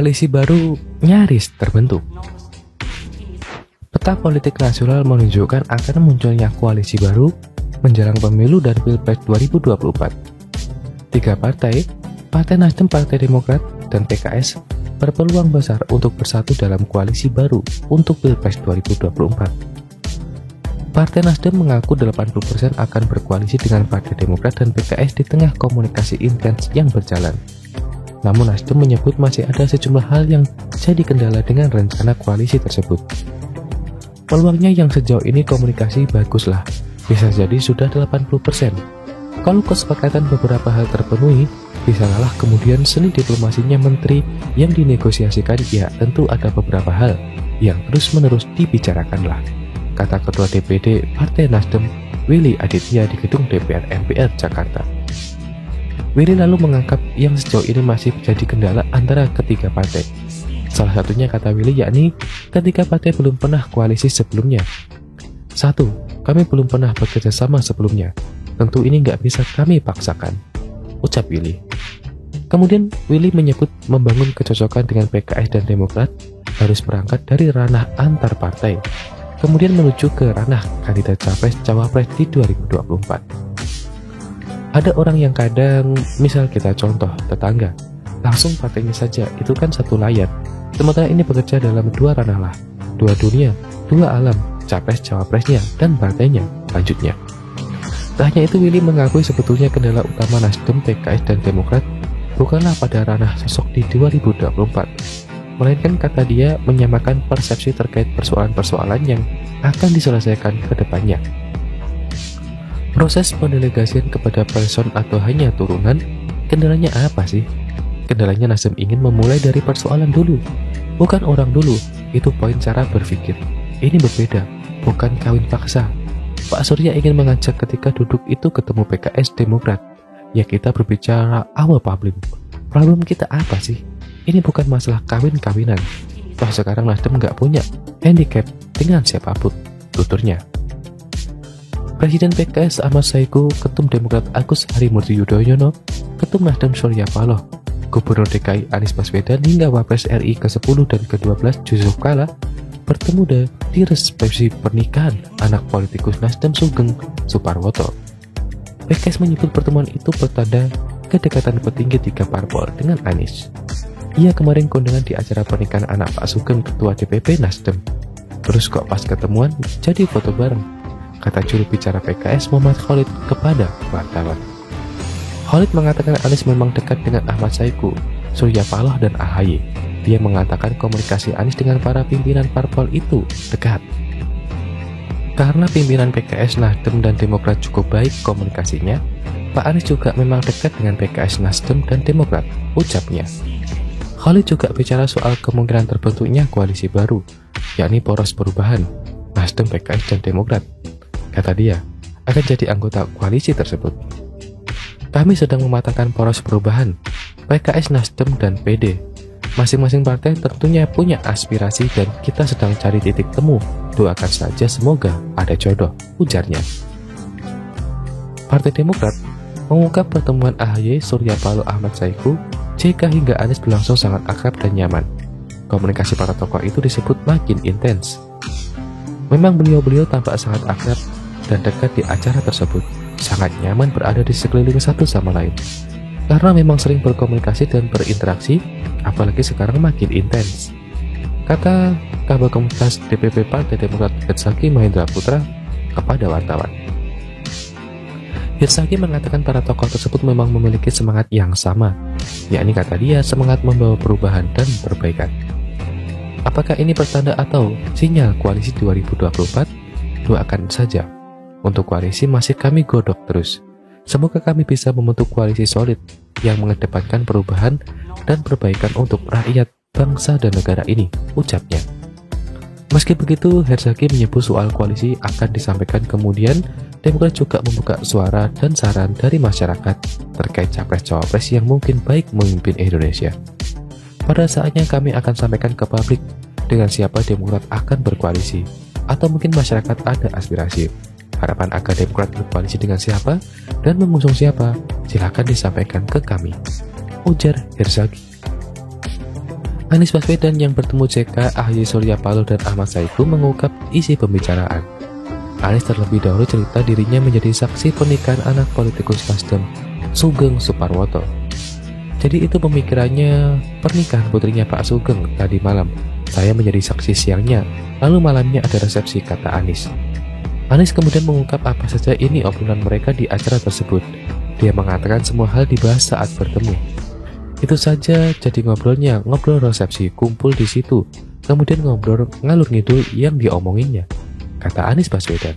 Koalisi baru nyaris terbentuk. Peta politik nasional menunjukkan akan munculnya koalisi baru menjelang pemilu dan Pilpres 2024. Tiga partai, Partai Nasdem, Partai Demokrat, dan PKS, berpeluang besar untuk bersatu dalam koalisi baru untuk Pilpres 2024. Partai Nasdem mengaku 80% akan berkoalisi dengan Partai Demokrat dan PKS di tengah komunikasi intens yang berjalan. Namun Nasdem menyebut masih ada sejumlah hal yang jadi kendala dengan rencana koalisi tersebut. Peluangnya yang sejauh ini komunikasi baguslah, bisa jadi sudah 80%. Kalau kesepakatan beberapa hal terpenuhi, bisa kalah kemudian seni diplomasinya menteri yang dinegosiasikan ya tentu ada beberapa hal yang terus-menerus dibicarakanlah, kata Ketua DPD Partai Nasdem Willy Aditya di gedung DPR MPR Jakarta. Willy lalu mengangkat yang sejauh ini masih jadi kendala antara ketiga partai. Salah satunya kata Willy yakni ketiga partai belum pernah koalisi sebelumnya. 1. Kami belum pernah bekerja sama sebelumnya. Tentu ini nggak bisa kami paksakan, ucap Willy. Kemudian Willy menyebut membangun kecocokan dengan PKS dan Demokrat harus berangkat dari ranah antar partai, kemudian menuju ke ranah kandidat capres-cawapres di 2024. Ada orang yang kadang, misal kita contoh tetangga, langsung partainya saja, itu kan satu layar. Sementara ini bekerja dalam dua ranah lah, dua dunia, dua alam, capres-cawapresnya, dan partainya, lanjutnya. Tak hanya itu, Willy mengakui sebetulnya kendala utama Nasdem, PKS, dan Demokrat bukanlah pada ranah sosok di 2024, melainkan kata dia menyamakan persepsi terkait persoalan-persoalan yang akan diselesaikan ke depannya. Proses pendelegasian kepada person atau hanya turunan, kendalanya apa sih? Kendalanya Nasdem ingin memulai dari persoalan dulu, bukan orang dulu. Itu poin cara berpikir. Ini berbeda, bukan kawin paksa. Pak Surya ingin mengajak ketika duduk itu ketemu PKS Demokrat. Ya kita berbicara our problem. Problem kita apa sih? Ini bukan masalah kawin-kawinan. Toh sekarang Nasdem nggak punya handicap dengan siapapun, tuturnya. Presiden PKS Ahmad Saiku, Ketum Demokrat Agus Harimurti Yudhoyono, Ketum Nasdem Surya Paloh, Gubernur DKI Anies Baswedan hingga Wapres RI ke-10 dan ke-12 Yusuf Kala bertemu di resepsi pernikahan anak politikus Nasdem Sugeng Suparwoto. PKS menyebut pertemuan itu pertanda kedekatan petinggi tiga parpol dengan Anies. Ia kemarin kondangan di acara pernikahan anak Pak Sugeng Ketua DPP Nasdem. Terus kok pas ketemuan jadi foto bareng, kata juru bicara PKS Muhammad Khalid kepada wartawan. Khalid mengatakan Anies memang dekat dengan Ahmad Saiku, Surya Paloh, dan AHY. Dia mengatakan komunikasi Anies dengan para pimpinan parpol itu dekat. Karena pimpinan PKS, Nasdem, dan Demokrat cukup baik komunikasinya, Pak Anies juga memang dekat dengan PKS, Nasdem, dan Demokrat, ucapnya. Khalid juga bicara soal kemungkinan terbentuknya koalisi baru, yakni poros perubahan, Nasdem, PKS, dan Demokrat. Kata dia, akan jadi anggota koalisi tersebut. Kami sedang mematangkan poros perubahan, PKS, Nasdem, dan PD. Masing-masing partai tentunya punya aspirasi dan kita sedang cari titik temu. Doakan saja semoga ada jodoh, ujarnya. Partai Demokrat mengungkap pertemuan AHY, Surya Paloh, Ahmad Saiku, JK hingga Anies berlangsung sangat akrab dan nyaman. Komunikasi para tokoh itu disebut makin intens. Memang beliau-beliau tampak sangat akrab dan dekat di acara tersebut. Sangat nyaman berada di sekeliling satu sama lain. Karena memang sering berkomunikasi dan berinteraksi, apalagi sekarang makin intens, kata Kabag Humas DPP Partai Demokrat Herzaki Mahendra Putra kepada wartawan. Herzaki mengatakan para tokoh tersebut memang memiliki semangat yang sama, yakni kata dia semangat membawa perubahan dan perbaikan. Apakah ini pertanda atau sinyal koalisi 2024? Doakan saja. Untuk koalisi masih kami godok terus. Semoga kami bisa membentuk koalisi solid yang mengedepankan perubahan dan perbaikan untuk rakyat, bangsa, dan negara ini, ucapnya. Meski begitu, Herzaki menyebut soal koalisi akan disampaikan kemudian. Demokrat juga membuka suara dan saran dari masyarakat terkait capres-cawapres yang mungkin baik memimpin Indonesia. Pada saatnya kami akan sampaikan ke publik dengan siapa Demokrat akan berkoalisi, atau mungkin masyarakat ada aspirasi. Harapan agar Demokrat berkoalisi dengan siapa dan mengusung siapa, silakan disampaikan ke kami, ujar Herzaki. Anies Baswedan yang bertemu JK, Ahy Surya Paloh, dan Ahmad Saiku mengungkap isi pembicaraan. Anies terlebih dahulu cerita dirinya menjadi saksi pernikahan anak politikus Nasdem, Sugeng Suparwoto. Jadi itu pemikirannya pernikahan putrinya Pak Sugeng tadi malam. Saya menjadi saksi siangnya, lalu malamnya ada resepsi, kata Anies. Anies kemudian mengungkap apa saja ini obrolan mereka di acara tersebut. Dia mengatakan semua hal dibahas saat bertemu. Itu saja jadi ngobrol resepsi, kumpul di situ, kemudian ngobrol ngalur ngidul yang diomonginnya, kata Anies Baswedan.